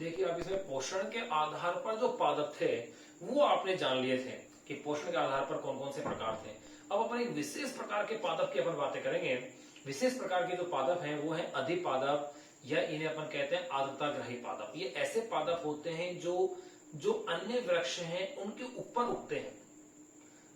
देखिए आप इसमें पोषण के आधार पर जो पादप थे वो आपने जान लिए थे कि पोषण के आधार पर कौन कौन से प्रकार थे। अब अपन एक विशेष प्रकार के पादप की अपन बातें करेंगे। विशेष प्रकार के जो पादप हैं वो है अधिपादप या इन्हें अपन कहते हैं आर्द्रताग्राही पादप। ये ऐसे पादप होते हैं जो जो अन्य वृक्ष हैं उनके ऊपर उगते हैं,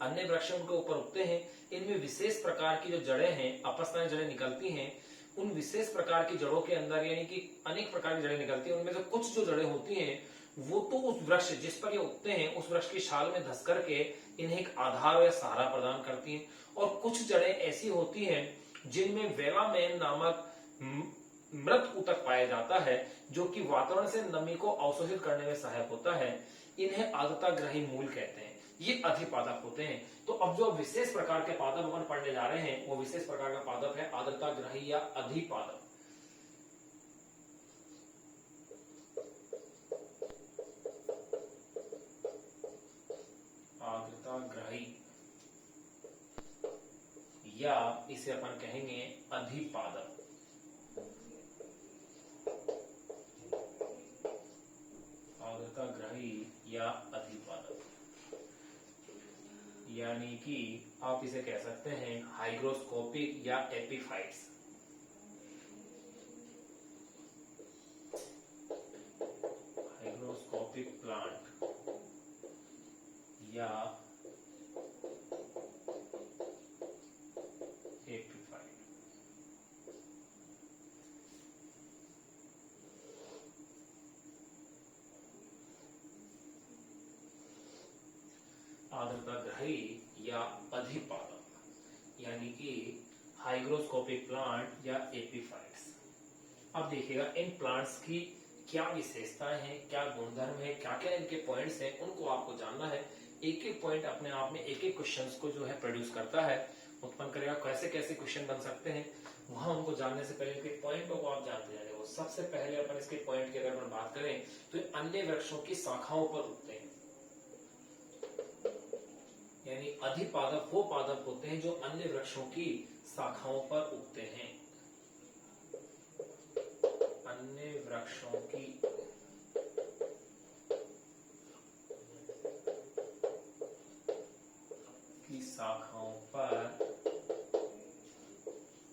अन्य वृक्ष उनके ऊपर उगते हैं। इनमें विशेष प्रकार की जो जड़ें हैं, अपस्तानी जड़ें निकलती हैं। उन विशेष प्रकार की जड़ों के अंदर यानी कि अनेक प्रकार की जड़ें निकलती हैं, उनमें से कुछ जो जड़ें होती हैं वो तो उस वृक्ष जिस पर ये उगते हैं उस वृक्ष की छाल में धस करके इन्हें एक आधार या सहारा प्रदान करती हैं। और कुछ जड़ें ऐसी होती हैं जिनमें वेलामेन नामक मृत ऊतक पाया जाता है जो कि वातावरण से नमी को अवशोषित करने में सहायक होता है। इन्हें आर्द्रताग्राही मूल कहते हैं। ये अधिपादप होते हैं। तो अब जो विशेष प्रकार के पादप अपन पढ़ने जा रहे हैं वो विशेष प्रकार का पादप है आर्द्रताग्राही या अधिपादप। आर्द्रताग्राही या इसे अपन कहेंगे अधिपादप। आर्द्रताग्राही या अधिपादप यानी कि आप इसे कह सकते हैं हाइग्रोस्कोपिक या एपीफाइट्स। हाइग्रोस्कोपिक प्लांट या एपीफाइट। आर्द्रताग्राही या अधिपादप यानी कि हाइग्रोस्कोपिक प्लांट या एपीफाइट्स। अब देखिएगा इन प्लांट्स की क्या विशेषताएं हैं, क्या गुणधर्म है, क्या क्या इनके पॉइंट्स हैं, उनको आपको जानना है। एक एक पॉइंट अपने आप में एक एक क्वेश्चंस को जो है प्रोड्यूस करता है, उत्पन्न करेगा। कैसे कैसे क्वेश्चन बन सकते हैं वहां उनको जानने से पहले इनके पॉइंटों को आप जानते जाएंगे। वो सबसे पहले अपन इसके पॉइंट की अगर बात करें तो अन्य वृक्षों की शाखाओं पर उगते हैं। यानी अधिपादप वो पादप होते हैं जो अन्य वृक्षों की शाखाओं पर उगते हैं। अन्य वृक्षों की शाखाओं पर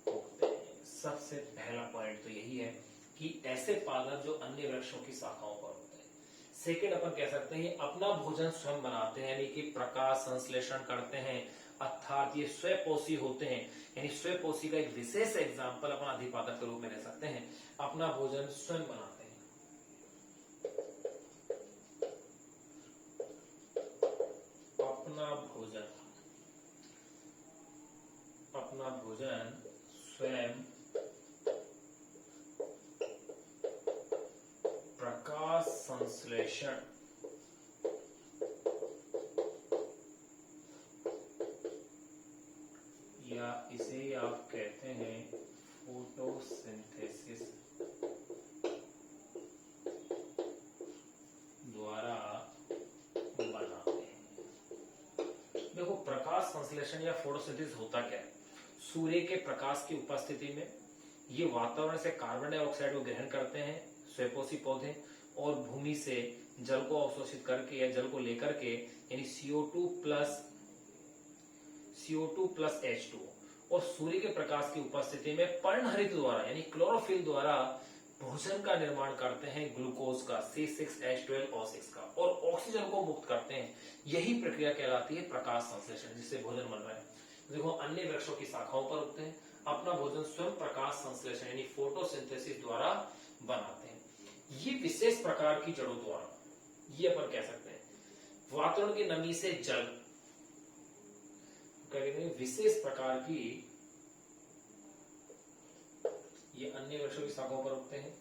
उगते हैं। सबसे पहला पॉइंट तो यही है कि ऐसे पादप जो अन्य वृक्षों की शाखाओं पर उगते हैं। सेकेंड अपन कह सकते हैं अपना भोजन स्वयं बनाते हैं यानी कि प्रकाश संश्लेषण करते हैं, अर्थात ये स्वपोषी होते हैं। यानी स्वपोषी का एक विशेष एग्जाम्पल अपन अधिपादप के रूप में ले सकते हैं। अपना भोजन स्वयं बनाते हैं। अपना भोजन स्वयं प्रकाश संश्लेषण या इसे आप कहते हैं फोटोसिंथेसिस द्वारा बनाते हैं। देखो प्रकाश संश्लेषण या फोटोसिंथेसिस होता क्या है। सूर्य के प्रकाश की उपस्थिति में ये वातावरण से कार्बन डाइऑक्साइड को ग्रहण करते हैं स्वपोषी पौधे, और भूमि से जल को अवशोषित करके या जल को लेकर के यानी CO2 प्लस H2 और सूर्य के प्रकाश की उपस्थिति में पर्णहरित द्वारा यानी क्लोरोफिल द्वारा भोजन का निर्माण करते हैं, ग्लूकोज का C6H12O6 का, और ऑक्सीजन को मुक्त करते हैं। यही प्रक्रिया कहलाती है प्रकाश संश्लेषण, जिससे भोजन बन रहा है। देखो अन्य वृक्षों की शाखाओं पर उगते हैं, अपना भोजन स्वयं प्रकाश संश्लेषण यानी फोटोसिंथेसिस द्वारा बनाते हैं। ये विशेष प्रकार की जड़ों द्वारा, ये अपन कह सकते हैं वातावरण की नमी से जल, कहते हैं विशेष प्रकार की, ये अन्य वृक्षों की शाखाओं पर उगते हैं।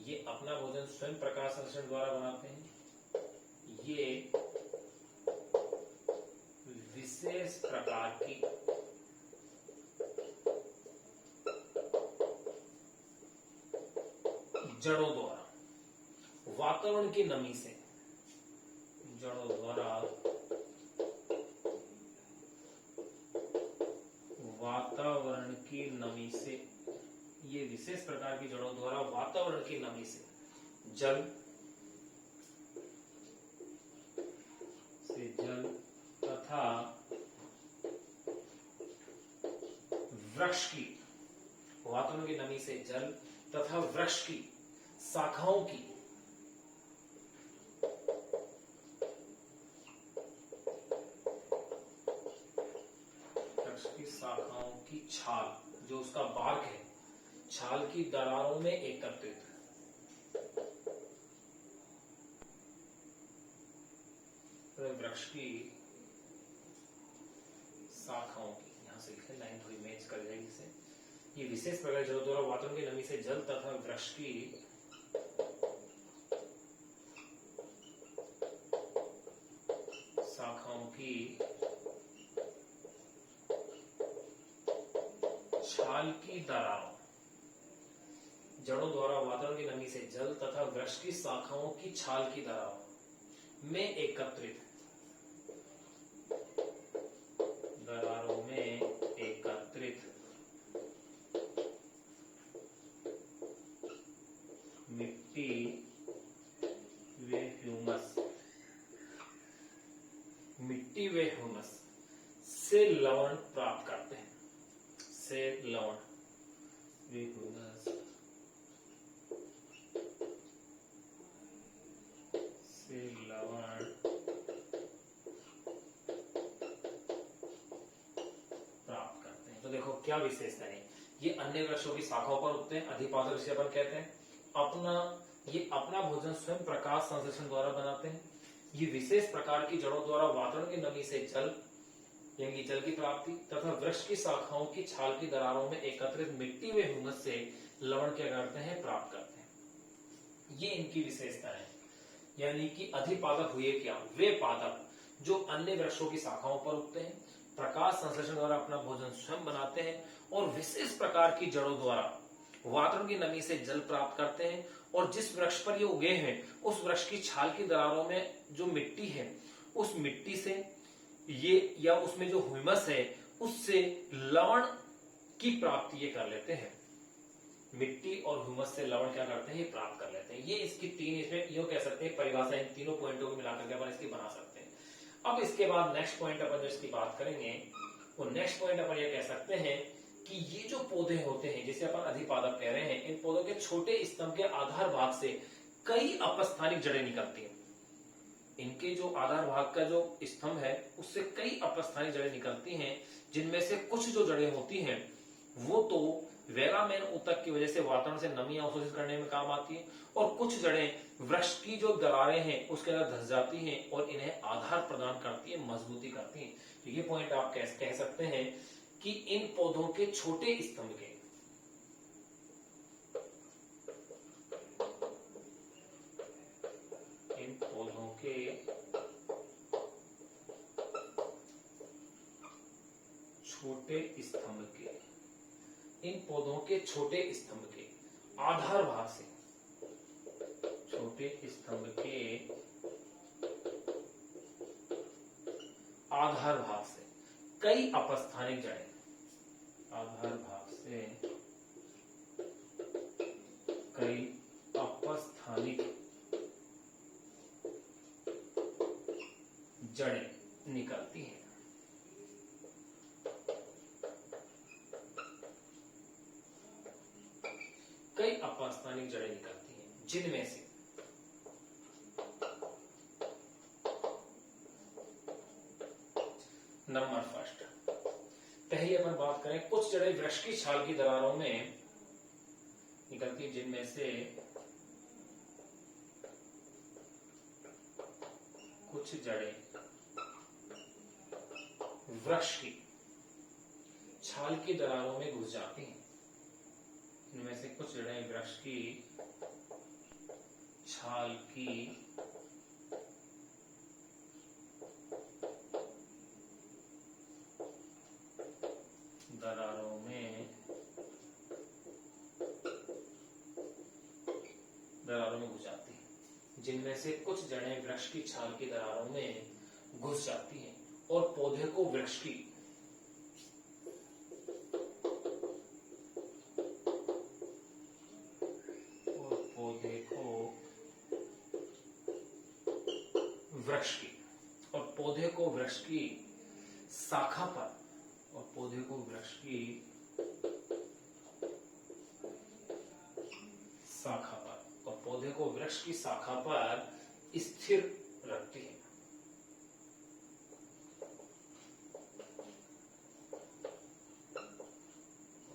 ये अपना भोजन स्वयं प्रकाश संश्लेषण द्वारा बनाते हैं। ये विशेष प्रकार की जड़ों द्वारा वातावरण की नमी से, जड़ों द्वारा वातावरण की नमी से, ये विशेष प्रकार की जड़ों द्वारा वातावरण की नमी से जल से जल तथा वृक्ष की, वातावरण की नमी से जल तथा वृक्ष की शाखाओं की शाखाओं की छाल, जो उसका बार्क है, छाल की दरारों में एकत्रित, वृक्ष की शाखाओं की, यहां से लिखे लाइन थोड़ी मैच कर जाएगी इसे। ये विशेष प्रकार जल द्वारा वातावरण की नमी से जल तथा वृक्ष की शाखाओं की छाल की दरारों, जड़ों द्वारा वातावरण की नमी से जल तथा वृक्ष की शाखाओं की छाल की दरारों में एकत्रित, दरारों में एकत्रित मिट्टी व ह्यूमस, मिट्टी व ह्यूमस से लवण प्राप्त करते हैं, से लवण व ह्यूमस से लवण प्राप्त करते हैं। तो देखो क्या विशेषता है, ये अन्य वृक्षों की शाखाओं पर उगते हैं, अधिपादप जिसे अपन कहते हैं, ये अपना भोजन स्वयं प्रकाश संश्लेषण द्वारा बनाते हैं। ये विशेष प्रकार की जड़ों द्वारा वातावरण की नमी से जल यानी जल की प्राप्ति तथा वृक्ष की शाखाओं की छाल की दरारों में एकत्रित मिट्टी व ह्यूमस से लवण क्या करते हैं, प्राप्त करते हैं। ये इनकी विशेषता है। यानी कि अधिपादप हुए क्या, वे पादप जो अन्य वृक्षों की शाखाओं पर उगते हैं, प्रकाश संश्लेषण द्वारा अपना भोजन स्वयं बनाते हैं और विशेष प्रकार की जड़ों द्वारा वातावरण की नमी से जल प्राप्त करते हैं, और जिस वृक्ष पर ये उगे हैं उस वृक्ष की छाल की दरारों में जो मिट्टी है, उस मिट्टी से ये या उसमें जो ह्यूमस है उससे लवण की प्राप्ति ये कर लेते हैं। मिट्टी और ह्यूमस से लवण क्या करते हैं, ये प्राप्त कर लेते हैं। ये इसकी तीन, इसमें यूं कह सकते हैं परिभाषा, इन तीनों पॉइंटों को मिलाकर के अपन इसकी बना सकते हैं। अब इसके बाद नेक्स्ट पॉइंट अपन जो इसकी बात करेंगे, वो नेक्स्ट पॉइंट अपन ये कह सकते हैं कि ये जो पौधे होते हैं जिसे अपन अधिपादप कह रहे हैं, इन पौधों के छोटे स्तंभ के आधार भाग से कई अपस्थानिक जड़ें निकलती हैं। इनके जो आधार भाग का जो स्तंभ है उससे कई अपस्थानिक जड़ें निकलती हैं, जिनमें से कुछ जो जड़ें होती हैं वो तो वेगामेन ऊतक की वजह से वातावरण से नमी अवशोषित करने में काम आती है, और कुछ जड़ें वृक्ष की जो दरारें हैं उसके अंदर धस जाती हैं और इन्हें आधार प्रदान करती है, मजबूती करती है। तो ये पॉइंट आप कह सकते हैं कि इन पौधों के छोटे स्तंभ के इन पौधों के छोटे स्तंभ के आधार भाग से, छोटे स्तंभ के आधार भाग से कई अपस्थानिक जड़ें, आधार भाग से कई अपस्थानिक जड़ें निकलती हैं। कई अपस्थानिक जड़ें निकलती हैं, जिनमें से नंबर फर्स्ट, पहले अपन बात करें, कुछ जड़ें वृक्ष की छाल की दरारों में निकलती हैं, जिनमें से कुछ जड़ें वृक्ष की छाल की दरारों में घुस जाती हैं। इनमें से कुछ जड़ें वृक्ष की छाल की दरारों में घुस जाती हैं, जिनमें से कुछ जड़ें वृक्ष की छाल की दरारों में घुस जाती हैं और पौधे को वृक्ष की वृक्ष की, और पौधे को वृक्ष की शाखा पर, और पौधे को वृक्ष की शाखा पर, और पौधे को वृक्ष की शाखा पर स्थिर रखती है।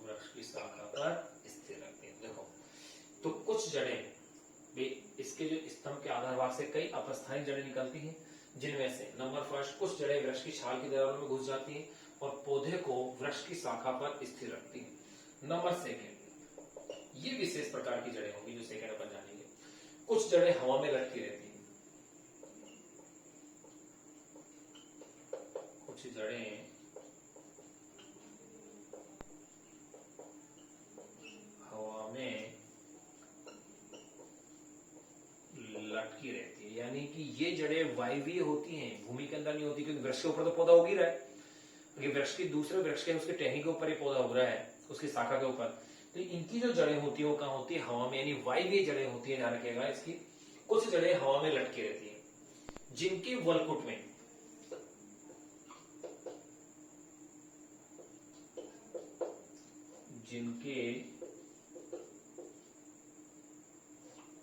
वृक्ष की शाखा पर स्थिर रखती है। देखो, तो कुछ जड़ें भी इसके जो स्तंभ के आधार भाग से कई अपस्थानिक जड़ें निकलती हैं, जिनमें से नंबर फर्स्ट, कुछ जड़ें वृक्ष की छाल की दीवारों में घुस जाती हैं और पौधे को वृक्ष की शाखा पर स्थिर रखती हैं। नंबर सेकेंड, ये विशेष प्रकार की जड़ें होंगी जो सेकेंड अपन जानेंगे। कुछ जड़ें हवा में लटकी रहती हैं, कुछ जड़ें हवा में लटकी रहती है, यानी कि ये जड़ें वायवीय होती हैं, भूमि के अंदर नहीं होती, क्योंकि वृक्ष के ऊपर तो पौधा उग ही रहा है, क्योंकि वृक्ष की दूसरे वृक्ष के उसके टहनी के ऊपर ही पौधा उग रहा है, उसकी शाखा के ऊपर। तो इनकी जो जड़ें होती है वो कहां होती है? हवा में, यानी वायवीय जड़ें होती है। ध्यान रखिएगा इसकी। कुछ जड़ें हवा में लटकी रहती है, जिनके वलकुट में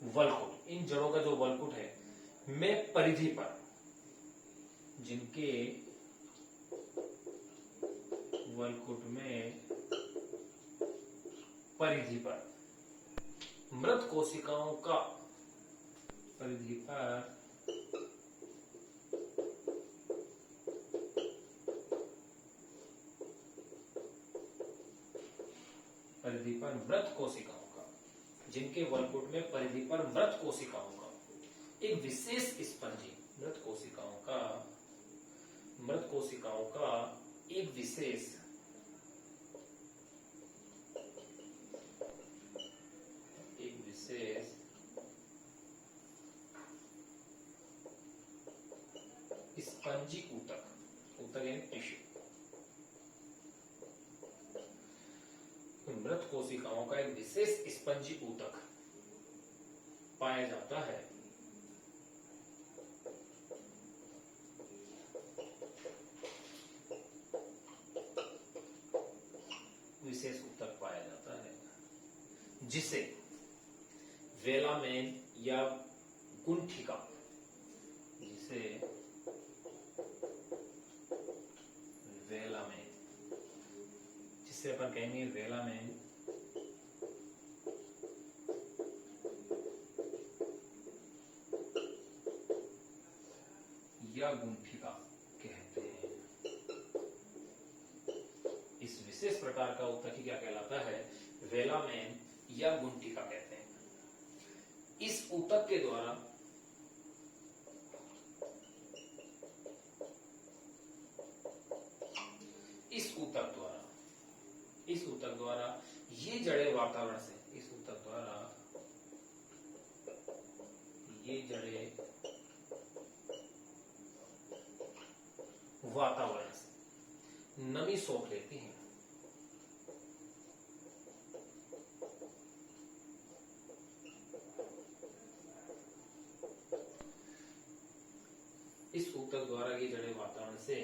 वलकुट, इन जड़ों का जो वलकुट है में परिधि पर, जिनके वलकुट में परिधि पर मृत कोशिकाओं का, परिधि पर मृत कोशिकाओं का, जिनके वलकुट में परिधि पर मृत कोशिकाओं का एक विशेष स्पंजी, मृत कोशिकाओं का एक विशेष स्पंजी ऊतक, ऊतक यानी टिश्यू, मृत कोशिकाओं का एक विशेष स्पंजी ऊतक पाया जाता है। विशेष ऊतक पाया जाता है जिसे वेलामेन या गुंठिका, जिसे वेलामेन, जिसे अपन कहेंगे वेलामेन या गुंठिका कहते हैं। इस विशेष प्रकार का ऊतक ही क्या कहलाता है? वेलामेन या गुंठिका कहते हैं। इस ऊतक के द्वारा इस ऊतक द्वारा ये जड़ें वातावरण से, इस ऊतक द्वारा ये जड़ें वातावरण से नमी सोख लेती हैं। इस ऊतक द्वारा ये जड़ें वातावरण से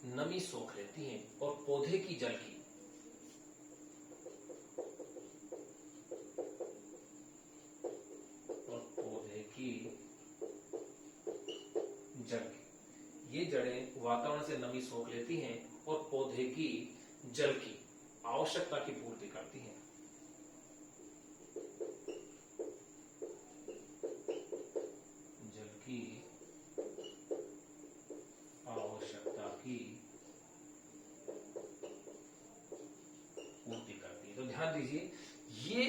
नमी सोख लेती हैं और पौधे की जल की ये जड़ें वातावरण से नमी सोख लेती हैं और पौधे की जल की आवश्यकता की पूर्ति करती हैं। जल की आवश्यकता की पूर्ति करती है। तो ध्यान दीजिए, ये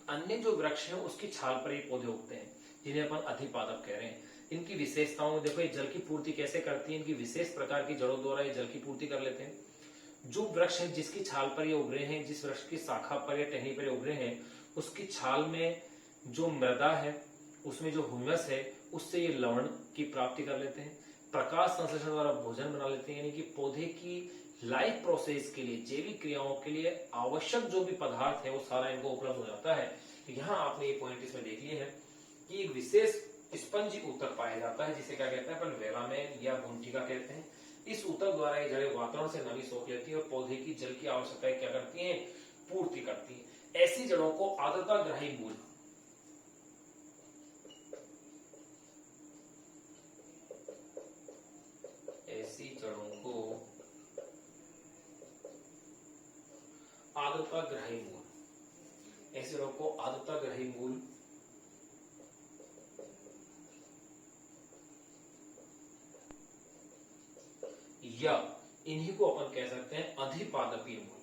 अन्य जो वृक्ष है उसकी छाल पर ही पौधे उगते हैं, जिन्हें अपन अधिपादप कह रहे हैं। इनकी विशेषताओं में देखो, ये जल की पूर्ति कैसे करती है, इनकी विशेष प्रकार की जड़ों द्वारा ये जल की पूर्ति कर लेते हैं। जो वृक्ष है जिसकी छाल पर ये उग रहे हैं, जिस वृक्ष की शाखा पर या टहनी पर उग रहे हैं, उसकी छाल में जो मृदा है, उसमें जो ह्यूमस है, उससे ये लवण की प्राप्ति कर लेते हैं। प्रकाश संश्लेषण द्वारा भोजन बना लेते हैं, यानी कि पौधे की लाइफ प्रोसेस के लिए, जैविक क्रियाओं के लिए आवश्यक जो भी पदार्थ है वो सारा इनको उपलब्ध हो जाता है। यहाँ आपने ये पॉइंट इसमें देख लिए हैं कि एक विशेष स्पंजी ऊतक पाया जाता है, जिसे क्या कहते हैं अपन, वेलामेन या गुंठिका कहते हैं। इस ऊतक द्वारा ये जड़ें वातावरण से नमी सोख लेती है और पौधे की जल की आवश्यकताएं क्या करती हैं, पूर्ति करती हैं। ऐसी जड़ों को आर्द्रताग्राही मूल, ऐसी जड़ों को आर्द्रताग्राही मूल, ऐसे जड़ों को आर्द्रताग्राही मूल या इन्हीं को अपन कह सकते हैं अधिपादपीय मूल,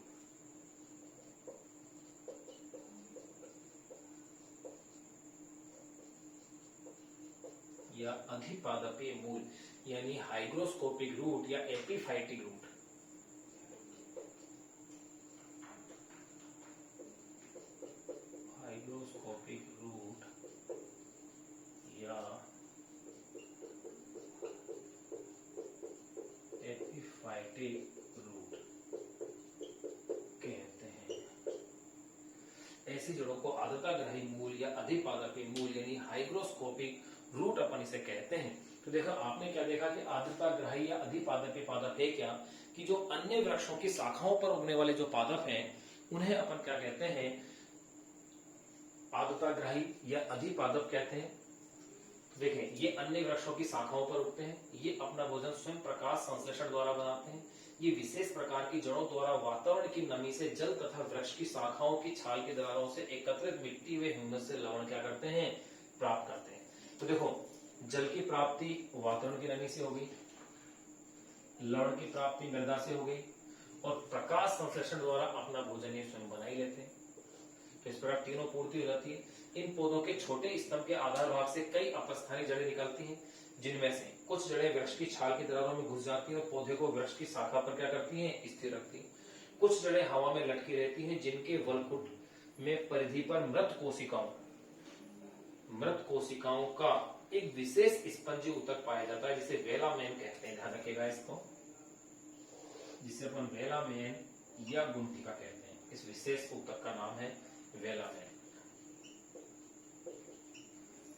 या अधिपादपीय मूल, यानी हाइग्रोस्कोपिक रूट या एपिफाइटिक रूट। हाइग्रोस्कोपिक रूट या एपिफाइटिक रूट कहते हैं। ऐसी जड़ों को आर्द्रताग्राही मूल या अधिपादपीय मूल यानी हाइग्रोस्कोपिक रूट अपन इसे कहते हैं। तो देखो आपने क्या देखा कि आर्द्रताग्राही या अधिपादपीय पादप है क्या, कि जो अन्य वृक्षों की शाखाओं पर उगने वाले जो पादप हैं उन्हें अपन क्या कहते हैं, आर्द्रताग्राही या अधिपादप कहते हैं। देखें, ये अन्य वृक्षों की शाखाओं पर उगते हैं, ये अपना भोजन स्वयं प्रकाश संश्लेषण द्वारा बनाते हैं। ये विशेष प्रकार की जड़ों द्वारा वातावरण की नमी से जल तथा वृक्ष की शाखाओं की छाल के दरारों से एकत्रित मिट्टी व ह्यूमस से लवण क्या करते हैं, प्राप्त करते हैं। तो देखो, जल की प्राप्ति वातावरण की नमी से हो गई, लवण की प्राप्ति मृदा से हो गई, और प्रकाश संश्लेषण द्वारा अपना भोजन ये स्वयं बना ही लेते हैं। तो इस प्रकार तीनों पूर्ति हो जाती है। इन पौधों के छोटे स्तंभ के आधार भाग से कई अपस्थानी जड़ें निकलती हैं, जिनमें से कुछ जड़ें वृक्ष की छाल की दरारों में घुस जाती हैं और पौधे को वृक्ष की शाखा पर क्या करती हैं, स्थिर रखती हैं। कुछ जड़ें हवा में लटकी रहती हैं, जिनके वलकुट में परिधि पर मृत कोशिकाओं का एक विशेष स्पंजी ऊतक पाया जाता है, जिसे वेलामेन कहते हैं। ध्यान रखिएगा इसको, जिसे अपन वेलामेन या गुंठिका कहते हैं। इस विशेष ऊतक का नाम है वेलामेन,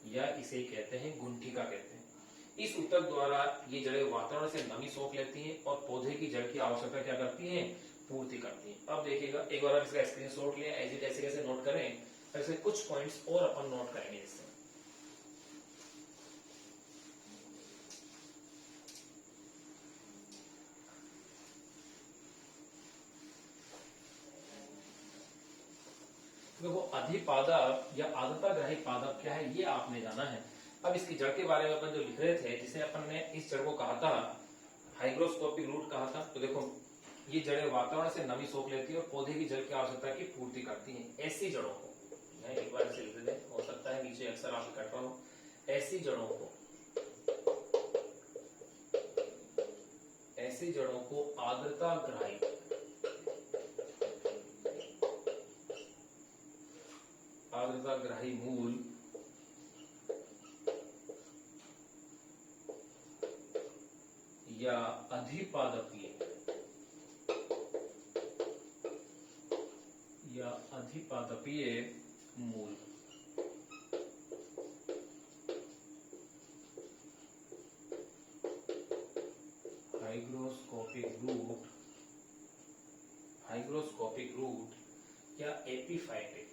या इसे कहते हैं गुंठिका कहते हैं। इस ऊतक द्वारा ये जड़ें वातावरण से नमी सोख लेती हैं और पौधे की जड़ की आवश्यकता क्या करती हैं, पूर्ति करती हैं। अब देखिएगा, एक बार इसका स्क्रीनशॉट लें, एज इट ऐसे कैसे नोट करें, ऐसे कुछ पॉइंट्स और अपन नोट करेंगे इससे। देखो, अधिपादप या आर्द्रताग्राही पादप क्या है, ये आपने जाना है। अब इसकी जड़ के बारे में अपन जो लिख रहे थे, जिसे अपन ने इस जड़ को कहा था हाइग्रोस्कोपिक रूट कहा था। तो देखो, ये जड़ें वातावरण से नमी सोख लेती है और पौधे की जल की आवश्यकता की पूर्ति करती हैं। ऐसी जड़ों को, मैं एक बार इसे लिख दें, हो सकता है नीचे अक्सर आप कट रहा हो, ऐसी जड़ों को आर्द्रताग्राही मूल या अधिपादपीय मूल हाइग्रोस्कोपिक रूट या एपिफाइटिक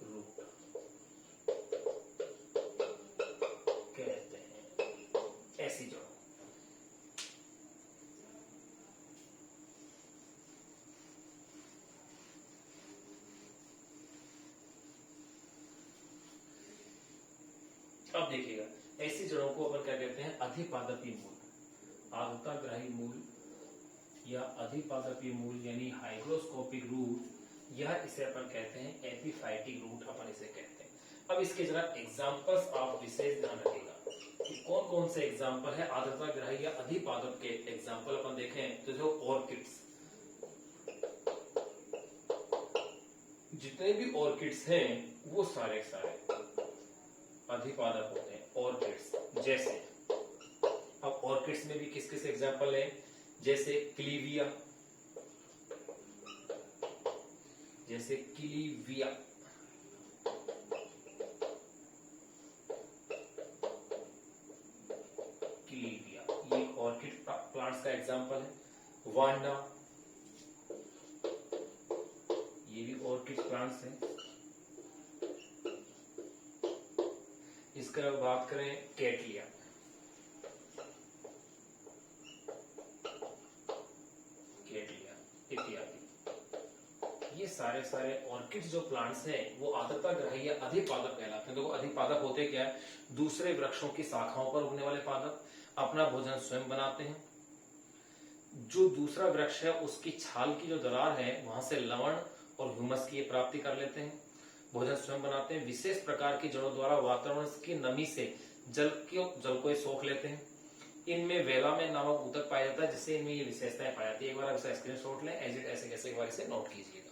रूट कहते हैं ऐसी जड़ों। अब देखिएगा, ऐसी जड़ों को अपन क्या कहते हैं, अधिपादपीय मूल। आर्द्रताग्राही मूल या अधिपादपीय मूल यानी हाइग्रोस्कोपिक रूट, यह इसे अपन कहते हैं एपिफाइटिक रूट, अपन इसे कहते हैं। अब इसके जरा एग्जांपल्स आप विशेष ध्यान रखिएगा कि कौन कौन से एग्जांपल है आर्द्रताग्राही या अधिपादप के। एग्जांपल अपन देखें तो जो ऑर्किड्स, जितने भी ऑर्किड्स हैं वो सारे अधिपादप होते हैं। ऑर्किड्स जैसे, अब ऑर्किड्स में भी किस किस एग्जांपल है, जैसे क्लीविया, जैसे किलीविया, किलीविया ये ऑर्किड प्लांट्स का एग्जांपल है। वांडा, ये भी ऑर्किड प्लांट्स है। इसका बात करें कैटलिया, इत्यादि। ये सारे ऑर्किड जो प्लांट्स हैं वो आदर्तग्राही या अधिपादप कहलाते हैं। देखो अधिपादप होते क्या है, दूसरे वृक्षों की शाखाओं पर उगने वाले पादप अपना भोजन स्वयं बनाते हैं। जो दूसरा वृक्ष है उसकी छाल की जो दरार है वहां से लवण और ह्यूमस की प्राप्ति कर लेते हैं, भोजन स्वयं बनाते हैं। विशेष प्रकार की जड़ों द्वारा वातावरण की नमी से जल को सोख लेते हैं। इनमें वेलामेन नामक ऊतक पाया जाता है, जिससे इनमें ये विशेषताएं पाई जाती है। एक बार आप इसका स्क्रीनशॉट लें, एज इट ऐसे कैसे एक बार इसे नोट कीजिए।